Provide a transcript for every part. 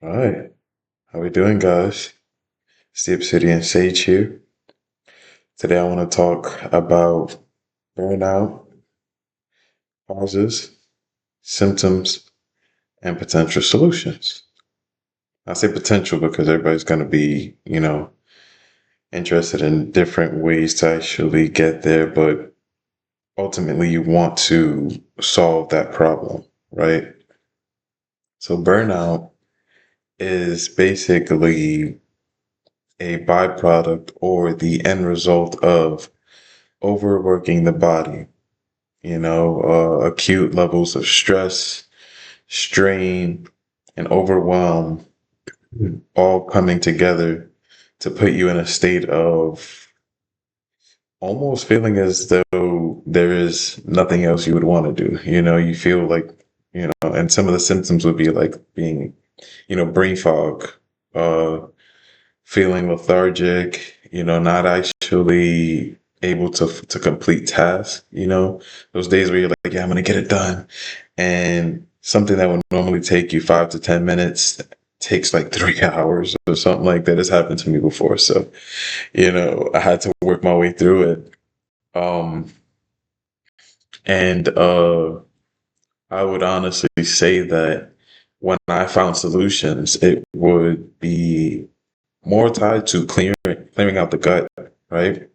All right, how we doing, guys? It's the Obsidian Sage here. Today, I want to talk about burnout, causes, symptoms, and potential solutions. I say potential because everybody's going to be, interested in different ways to actually get there, but ultimately, you want to solve that problem, right? So, burnout is basically a byproduct or the end result of overworking the body, acute levels of stress, strain, and overwhelm all coming together to put you in a state of almost feeling as though there is nothing else you would want to do. You feel like, and some of the symptoms would be like being, brain fog, uh, feeling lethargic, not actually able to complete tasks, those days where you're like, yeah, I'm gonna get it done. And something that would normally take you 5 to 10 minutes takes like 3 hours or something like that. Has happened to me before. So, I had to work my way through it. Um and I would honestly say that when I found solutions, it would be more tied to clearing out the gut, right?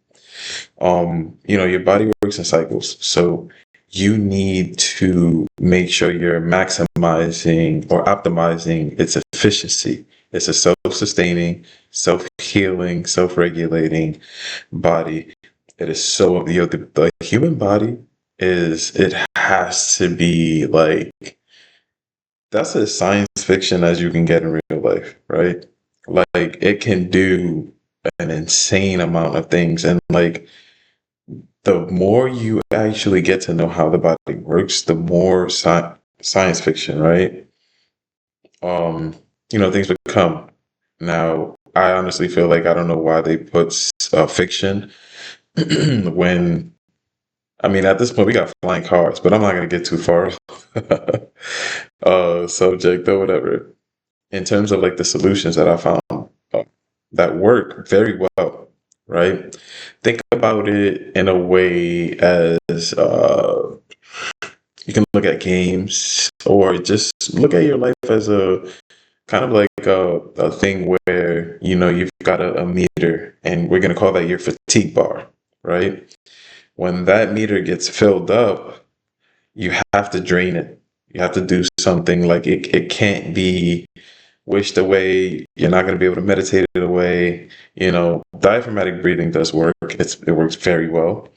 Your body works in cycles. So you need to make sure you're maximizing or optimizing its efficiency. It's a self-sustaining, self-healing, self-regulating body. It is so, the human body it has to be like, that's as science fiction as you can get in real life, right? Like it can do an insane amount of things. And like the more you actually get to know how the body works, the more science fiction, right? Um, things become. Now, I honestly feel like I don't know why they put fiction when, I mean, at this point we got flying cars, but I'm not gonna get too far subject or whatever. In terms of like the solutions that I found uh, that work very well, right? Think about it in a way as you can look at games or just look at your life as a kind of like a thing where, you've got a meter and we're going to call that your fatigue bar, right? When that meter gets filled up, you have to drain it. You have to do something like it can't be wished away. You're not going to be able to meditate it away. Diaphragmatic breathing does work. It works very well.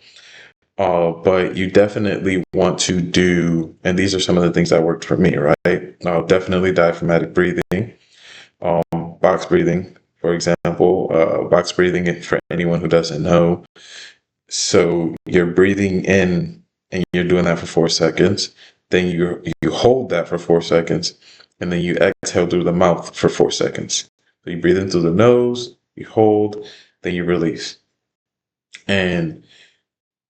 But you definitely want to do, and these are some of the things that worked for me, right? Definitely diaphragmatic breathing, box breathing, for example. Box breathing, for anyone who doesn't know. So you're breathing in and you're doing that for 4 seconds. Then you hold that for 4 seconds, and then you exhale through the mouth for 4 seconds. So you breathe in through the nose, you hold, then you release. And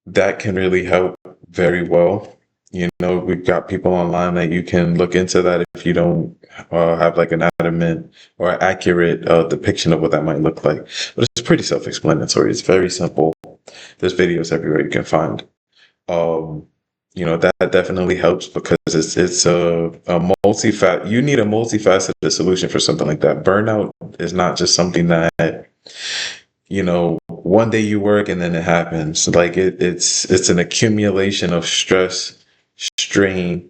that can really help very well. We've got people online that you can look into that if you don't have like an adamant or accurate depiction of what that might look like. But it's pretty self-explanatory. It's very simple. There's videos everywhere you can find. Um, that definitely helps because it's a you need a multifaceted solution for something like that. Burnout is not just something that, one day you work and then it happens. Like it's an accumulation of stress, strain,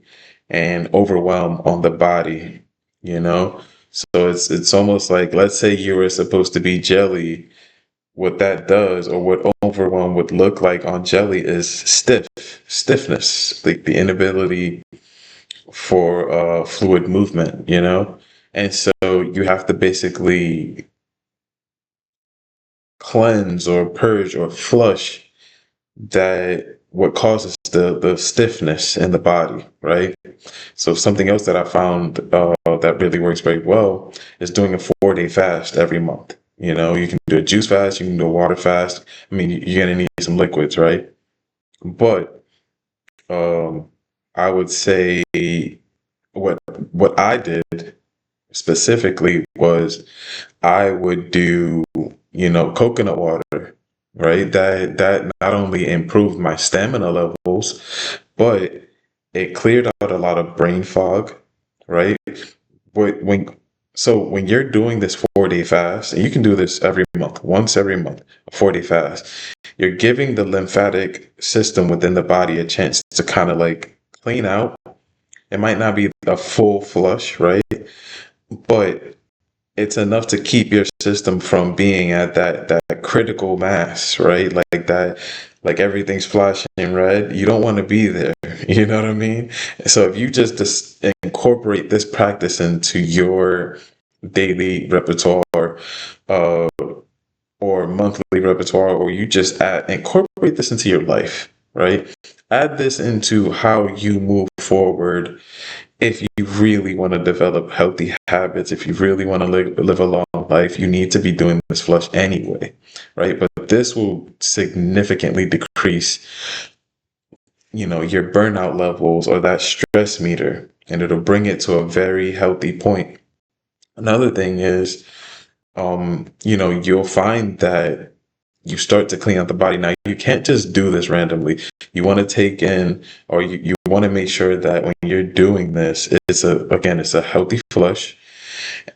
and overwhelm on the body, you know? So it's almost like, let's say you were supposed to be jelly. What that does, or what overwhelm would look like on jelly, is stiffness, like the inability for fluid movement, And so you have to basically cleanse or purge or flush that what causes the stiffness in the body, right? So something else that I found that really works very well is doing a 4-day fast every month. You can do a juice fast, you can do a water fast. I mean, you're gonna need some liquids, right? But um, I would say what what I did specifically was I would do, coconut water, right? That not only improved my stamina levels, but it cleared out a lot of brain fog, right? When so when you're doing this 4-day fast, and you can do this every month, once every month, a 4-day fast, you're giving the lymphatic system within the body a chance to kind of like clean out. It might not be a full flush, right? But it's enough to keep your system from being at that critical mass, right? Like that, like everything's flashing red. You don't want to be there. You know what I mean? So if you just incorporate this practice into your daily repertoire, uh, or monthly repertoire, or you just incorporate this into your life, right? Add this into how you move forward if you really want to develop healthy habits, if you really want to live a long life, you need to be doing this flush anyway, right? But this will significantly decrease, your burnout levels or that stress meter, and it'll bring it to a very healthy point. Another thing is, you'll find that you start to clean out the body. Now, you can't just do this randomly. You want to take in, or you want to make sure that when you're doing this, it's a healthy flush,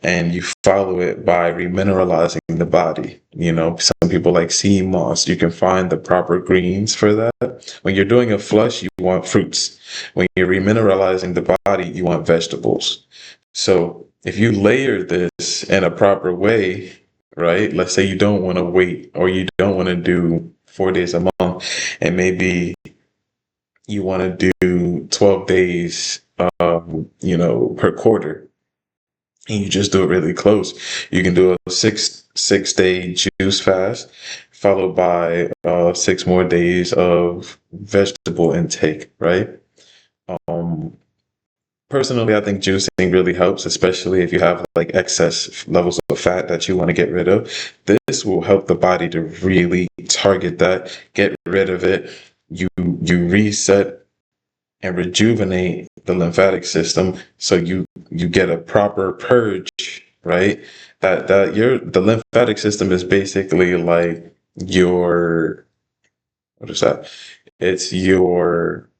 and you follow it by remineralizing the body. Some people like sea moss. You can find the proper greens for that. When you're doing a flush, you want fruits. When you're remineralizing the body, you want vegetables. So if you layer this in a proper way, right? Let's say you don't want to wait, or you don't want to do 4 days a month, and maybe you want to do 12 days, per quarter, and you just do it really close. You can do a six day juice fast, followed by 6 more days of vegetable intake, right? Um, Personally, I think juicing really helps, especially if you have like excess levels of fat that you want to get rid of. This will help the body to really target that, get rid of it. You reset and rejuvenate the lymphatic system, so you get a proper purge, right? The lymphatic system is basically like your, what is that? It's your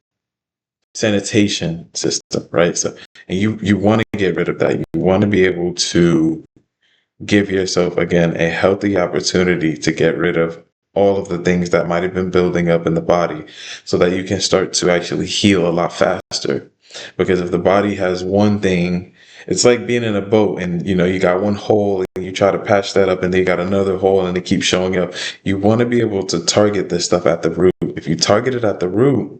sanitation system, right? So, and you want to get rid of that. You want to be able to give yourself again a healthy opportunity to get rid of all of the things that might have been building up in the body, so that you can start to actually heal a lot faster. Because if the body has one thing, it's like being in a boat, and you got one hole and you try to patch that up, and then you got another hole and it keeps showing up. You want to be able to target this stuff at the root. If you target it at the root,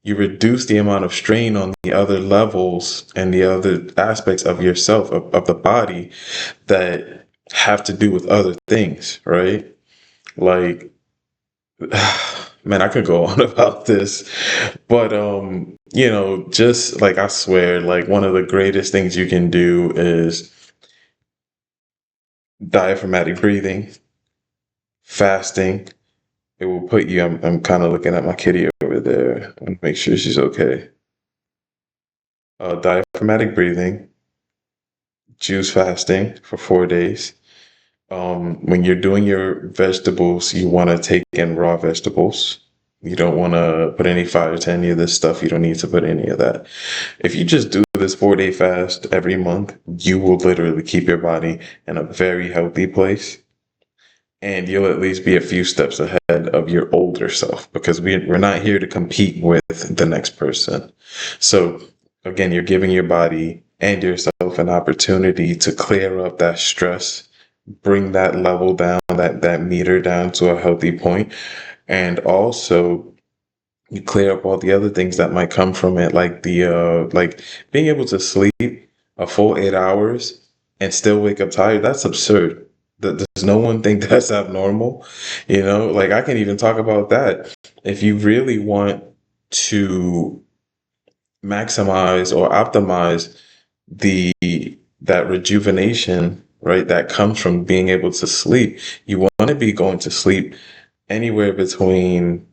you reduce the amount of strain on the other levels and the other aspects of yourself, of the body, that have to do with other things, right? Like, man, I could go on about this, but just like, I swear, like, one of the greatest things you can do is diaphragmatic breathing, fasting. It will put you. I'm kind of looking at my kitty over there. I want to make sure she's okay. Diaphragmatic breathing, juice fasting for 4 days. When you're doing your vegetables, you want to take in raw vegetables. You don't want to put any fire to any of this stuff. You don't need to put any of that. If you just do this 4-day fast every month, you will literally keep your body in a very healthy place. And you'll at least be a few steps ahead of your older self, because we're not here to compete with the next person. So again, you're giving your body and yourself an opportunity to clear up that stress, bring that level down, that meter down to a healthy point. And also, you clear up all the other things that might come from it, like like being able to sleep a full 8 hours and still wake up tired. That's absurd. There's no one thing that's abnormal. Like, I can even talk about that. If you really want to maximize or optimize the that rejuvenation, right, that comes from being able to sleep, you want to be going to sleep anywhere between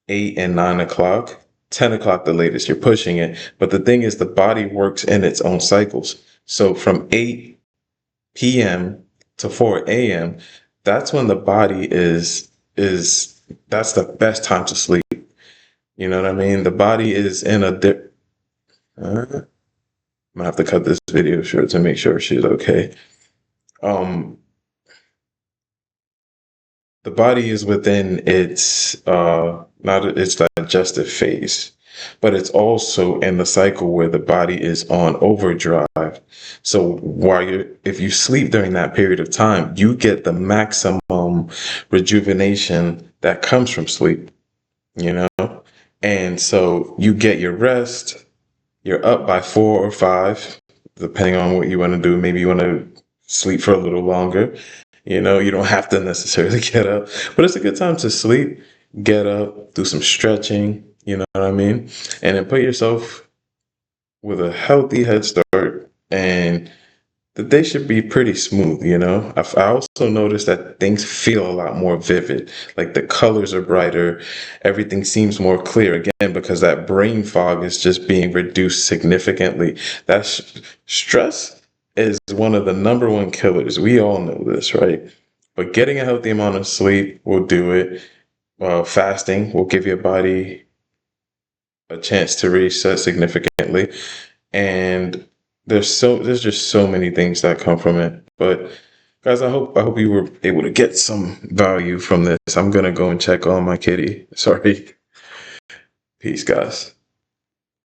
8 and 9 o'clock, 10 o'clock the latest. You're pushing it, but the thing is, the body works in its own cycles. So from 8 p.m. to 4 a.m., that's when the body is that's the best time to sleep. You know what I mean? The body is in a dip. I'm gonna have to cut this video short to make sure she's okay. Um, the body is within its not its digestive phase, but it's also in the cycle where the body is on overdrive. So while you if you sleep during that period of time, you get the maximum rejuvenation that comes from sleep, you know? And so you get your rest, you're up by 4 or 5, depending on what you want to do. Maybe you want to sleep for a little longer. You don't have to necessarily get up, but it's a good time to sleep, get up, do some stretching, you know what I mean? And then put yourself with a healthy head start, and the day should be pretty smooth, you know? I also noticed that things feel a lot more vivid. Like the colors are brighter, everything seems more clear again because that brain fog is just being reduced significantly. Stress is one of the number one killers. We all know this, right? But getting a healthy amount of sleep will do it. Fasting will give your body a chance to reset significantly, and there's just so many things that come from it. But guys, I hope you were able to get some value from this. I'm gonna go and check on my kitty. Sorry. Peace, guys.